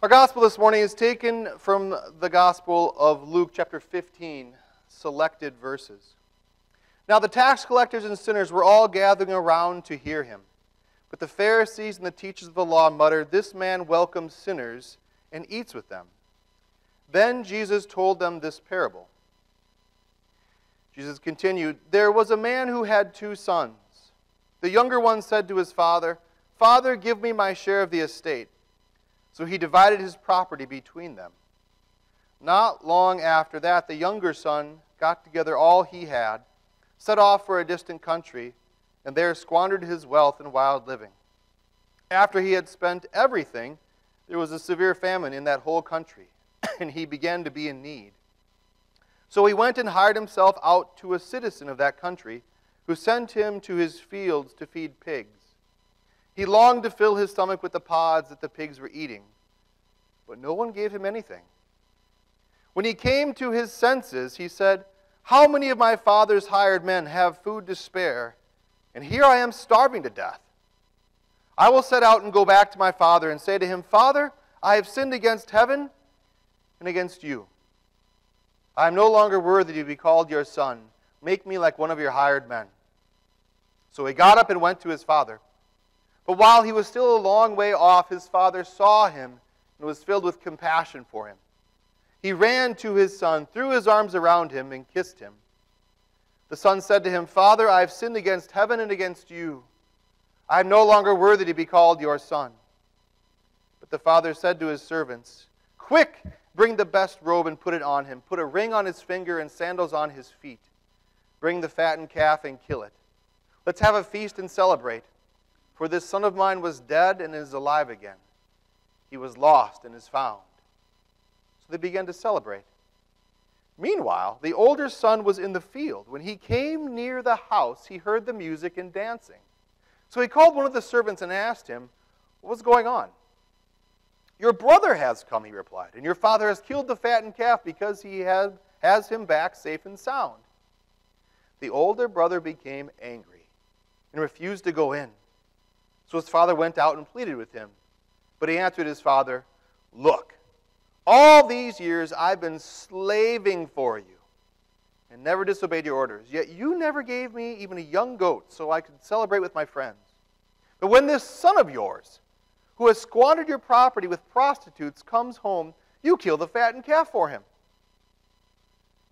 Our gospel this morning is taken from the Gospel of Luke chapter 15, selected verses. Now the tax collectors and sinners were all gathering around to hear him. But the Pharisees and the teachers of the law muttered, "This man welcomes sinners and eats with them." Then Jesus told them this parable. Jesus continued, "There was a man who had 2 sons. The younger one said to his father, 'Father, give me my share of the estate.' So he divided his property between them. Not long after that, the younger son got together all he had, set off for a distant country, and there squandered his wealth in wild living. After he had spent everything, there was a severe famine in that whole country, and he began to be in need. So he went and hired himself out to a citizen of that country, who sent him to his fields to feed pigs. He longed to fill his stomach with the pods that the pigs were eating, but no one gave him anything. When he came to his senses, he said, 'How many of my father's hired men have food to spare, and here I am starving to death? I will set out and go back to my father and say to him, Father, I have sinned against heaven and against you. I am no longer worthy to be called your son. Make me like one of your hired men.' So he got up and went to his father. But while he was still a long way off, his father saw him and was filled with compassion for him. He ran to his son, threw his arms around him, and kissed him. The son said to him, 'Father, I have sinned against heaven and against you. I am no longer worthy to be called your son.' But the father said to his servants, 'Quick, bring the best robe and put it on him. Put a ring on his finger and sandals on his feet. Bring the fattened calf and kill it. Let's have a feast and celebrate. For this son of mine was dead and is alive again. He was lost and is found.' So they began to celebrate. Meanwhile, the older son was in the field. When he came near the house, he heard the music and dancing. So he called one of the servants and asked him, 'What was going on?' 'Your brother has come,' he replied, 'and your father has killed the fattened calf because he has him back safe and sound.' The older brother became angry and refused to go in. So his father went out and pleaded with him. But he answered his father, 'Look, all these years I've been slaving for you and never disobeyed your orders. Yet you never gave me even a young goat so I could celebrate with my friends. But when this son of yours, who has squandered your property with prostitutes, comes home, you kill the fattened calf for him.'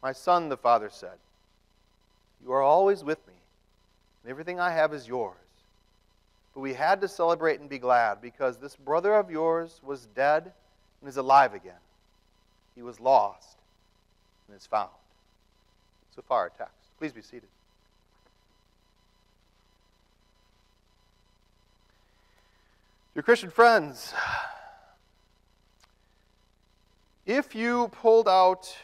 'My son,' the father said, 'you are always with me, and everything I have is yours. But we had to celebrate and be glad, because this brother of yours was dead and is alive again. He was lost and is found.'" So far our text. Please be seated. Dear Christian friends, if you pulled out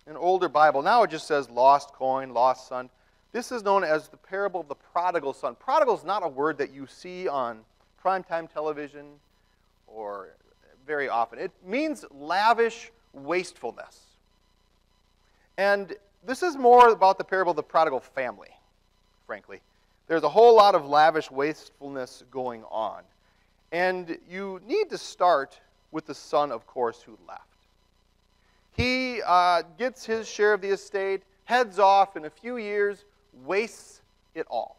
an older Bible, now it just says lost coin, lost son. This is known as the parable of the prodigal son. Prodigal is not a word that you see on primetime television or very often. It means lavish wastefulness. And this is more about the parable of the prodigal family, frankly. There's a whole lot of lavish wastefulness going on. And you need to start with the son, of course, who left. He gets his share of the estate, heads off in a few years, wastes it all.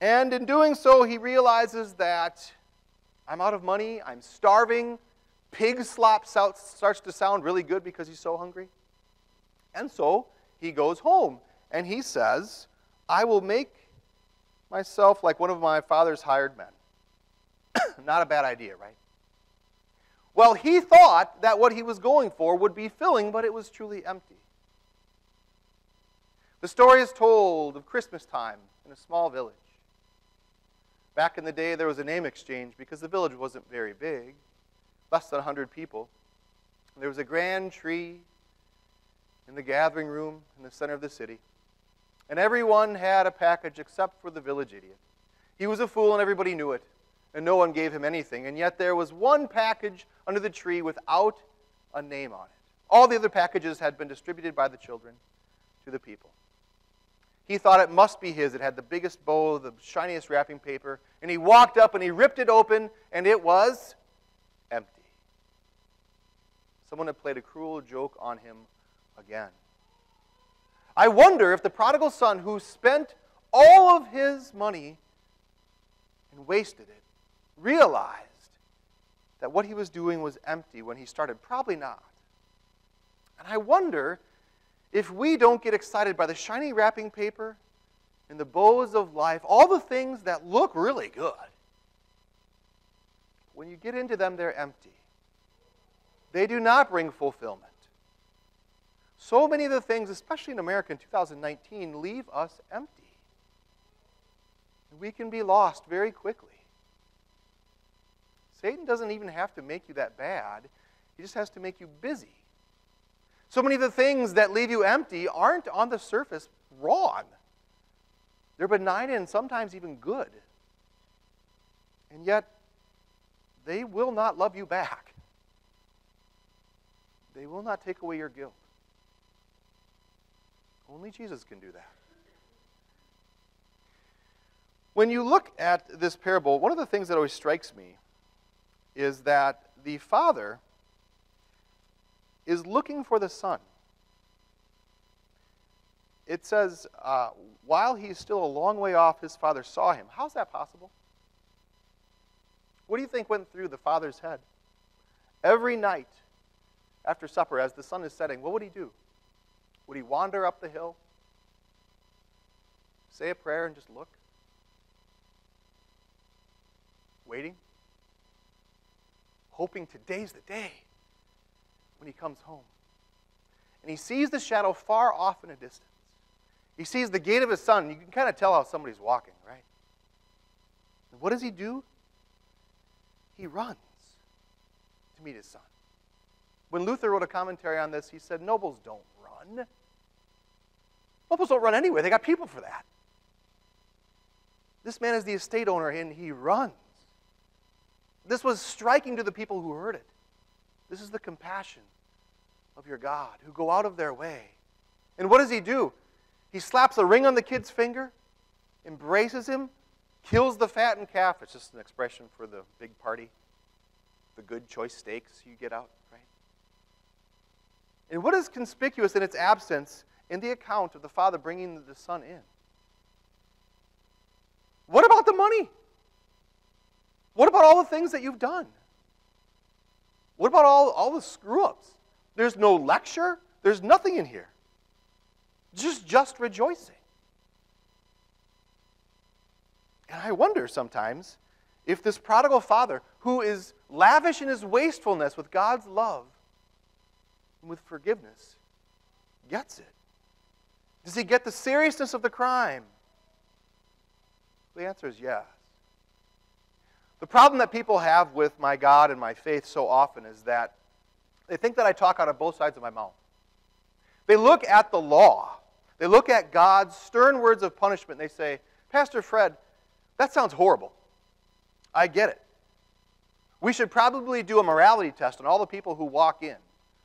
And in doing so, he realizes that I'm out of money, I'm starving, pig slop starts to sound really good because he's so hungry. And so he goes home and he says, "I will make myself like one of my father's hired men." Not a bad idea, right? Well, he thought that what he was going for would be filling, but it was truly empty. The story is told of Christmas time in a small village. Back in the day, there was a name exchange because the village wasn't very big, less than 100 people. There was a grand tree in the gathering room in the center of the city, and everyone had a package except for the village idiot. He was a fool and everybody knew it, and no one gave him anything, and yet there was one package under the tree without a name on it. All the other packages had been distributed by the children to the people. He thought it must be his. It had the biggest bow, the shiniest wrapping paper. And he walked up and he ripped it open, and it was empty. Someone had played a cruel joke on him again. I wonder if the prodigal son who spent all of his money and wasted it realized that what he was doing was empty when he started. Probably not. And I wonder if we don't get excited by the shiny wrapping paper and the bows of life, all the things that look really good. When you get into them, they're empty. They do not bring fulfillment. So many of the things, especially in America in 2019, leave us empty. We can be lost very quickly. Satan doesn't even have to make you that bad. He just has to make you busy. So many of the things that leave you empty aren't on the surface wrong. They're benign and sometimes even good. And yet, they will not love you back. They will not take away your guilt. Only Jesus can do that. When you look at this parable, one of the things that always strikes me is that the father is looking for the son. It says, while he's still a long way off, his father saw him. How's that possible? What do you think went through the father's head? Every night after supper, as the sun is setting, what would he do? Would he wander up the hill, say a prayer, and just look? Waiting? Hoping today's the day when he comes home. And he sees the shadow far off in a distance. He sees the gate of his son. You can kind of tell how somebody's walking, right? And what does he do? He runs to meet his son. When Luther wrote a commentary on this, he said, nobles don't run. Nobles don't run anyway. They got people for that. This man is the estate owner, and he runs. This was striking to the people who heard it. This is the compassion of your God, who go out of their way. And what does he do? He slaps a ring on the kid's finger, embraces him, kills the fattened calf. It's just an expression for the big party, the good choice steaks you get out, right? And what is conspicuous in its absence in the account of the father bringing the son in? What about the money? What about all the things that you've done? What about all the screw-ups? There's no lecture. There's nothing in here. Just rejoicing. And I wonder sometimes if this prodigal father, who is lavish in his wastefulness with God's love and with forgiveness, gets it. Does he get the seriousness of the crime? The answer is yes. The problem that people have with my God and my faith so often is that they think that I talk out of both sides of my mouth. They look at the law. They look at God's stern words of punishment and they say, Pastor Fred, that sounds horrible. I get it. We should probably do a morality test on all the people who walk in.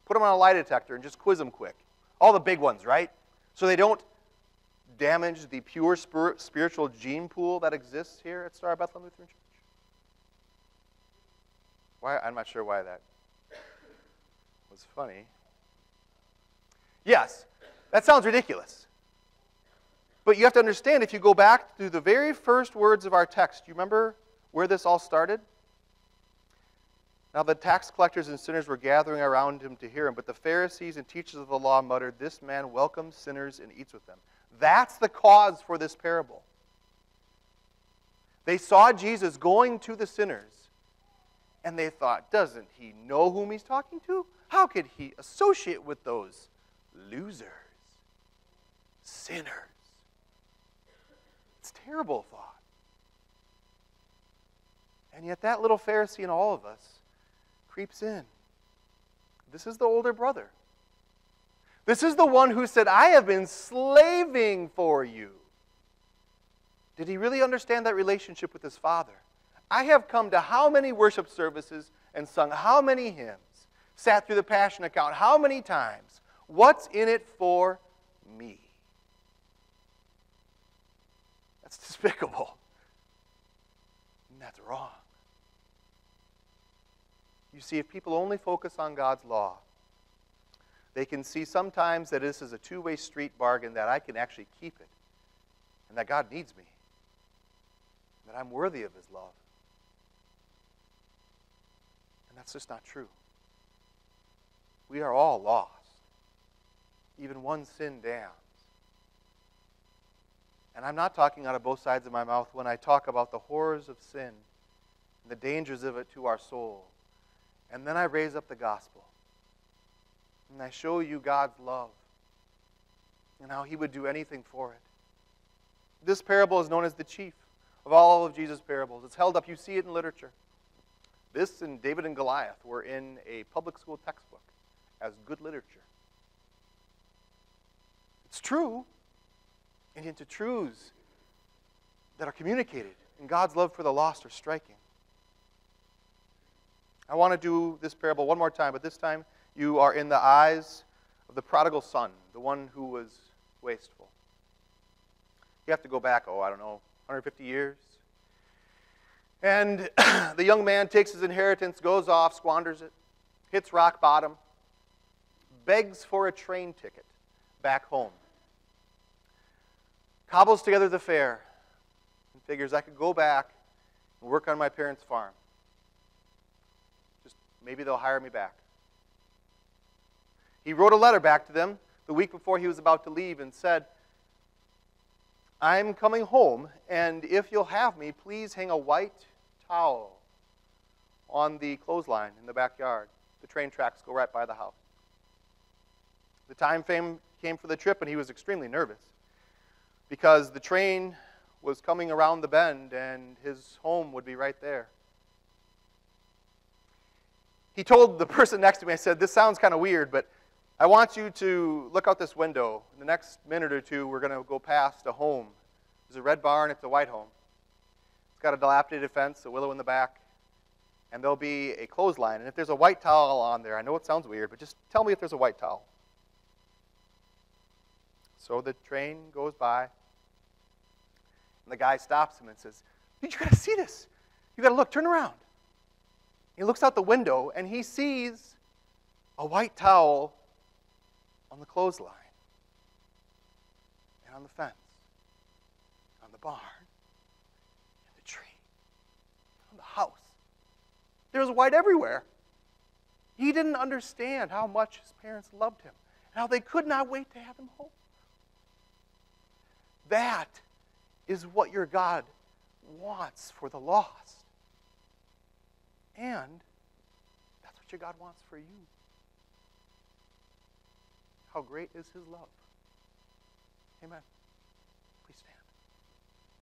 Put them on a lie detector and just quiz them quick. All the big ones, right? So they don't damage the pure spiritual gene pool that exists here at Star Bethlehem Lutheran Church. Why? I'm not sure why that was funny. Yes, that sounds ridiculous. But you have to understand, if you go back to the very first words of our text, you remember where this all started? Now the tax collectors and sinners were gathering around him to hear him, but the Pharisees and teachers of the law muttered, "This man welcomes sinners and eats with them." That's the cause for this parable. They saw Jesus going to the sinners, and they thought, doesn't he know whom he's talking to? How could he associate with those losers, sinners? It's a terrible thought. And yet that little Pharisee in all of us creeps in. This is the older brother. This is the one who said, I have been slaving for you. Did he really understand that relationship with his father? I have come to how many worship services and sung how many hymns, sat through the Passion account how many times. What's in it for me? That's despicable. And that's wrong. You see, if people only focus on God's law, they can see sometimes that this is a two-way street bargain, that I can actually keep it, and that God needs me, that I'm worthy of his love. And that's just not true. We are all lost. Even one sin damns. And I'm not talking out of both sides of my mouth when I talk about the horrors of sin and the dangers of it to our soul. And then I raise up the gospel. And I show you God's love and how he would do anything for it. This parable is known as the chief of all of Jesus' parables. It's held up. You see it in literature. This and David and Goliath were in a public school textbook as good literature. It's true, and into truths that are communicated, and God's love for the lost are striking. I want to do this parable one more time, but this time you are in the eyes of the prodigal son, the one who was wasteful. You have to go back, 150 years. And the young man takes his inheritance, goes off, squanders it, hits rock bottom, begs for a train ticket back home, cobbles together the fare, and figures I could go back and work on my parents' farm. Just maybe they'll hire me back. He wrote a letter back to them the week before he was about to leave and said, I'm coming home, and if you'll have me, please hang a white towel on the clothesline in the backyard. The train tracks go right by the house. The time came for the trip, and he was extremely nervous because the train was coming around the bend, and his home would be right there. He told the person next to me, I said, this sounds kind of weird, but I want you to look out this window. In the next minute or two, we're going to go past a home. There's a red barn. It's a white home. It's got a dilapidated fence, a willow in the back, and there'll be a clothesline. And if there's a white towel on there, I know it sounds weird, but just tell me if there's a white towel. So the train goes by, and the guy stops him and says, "Dude, you got to see this. You got to look. Turn around." He looks out the window, and he sees a white towel on the clothesline, and on the fence, on the barn, and the tree, on the house. There was white everywhere. He didn't understand how much his parents loved him and how they could not wait to have him home. That is what your God wants for the lost. And that's what your God wants for you. How great is his love. Amen. Please stand.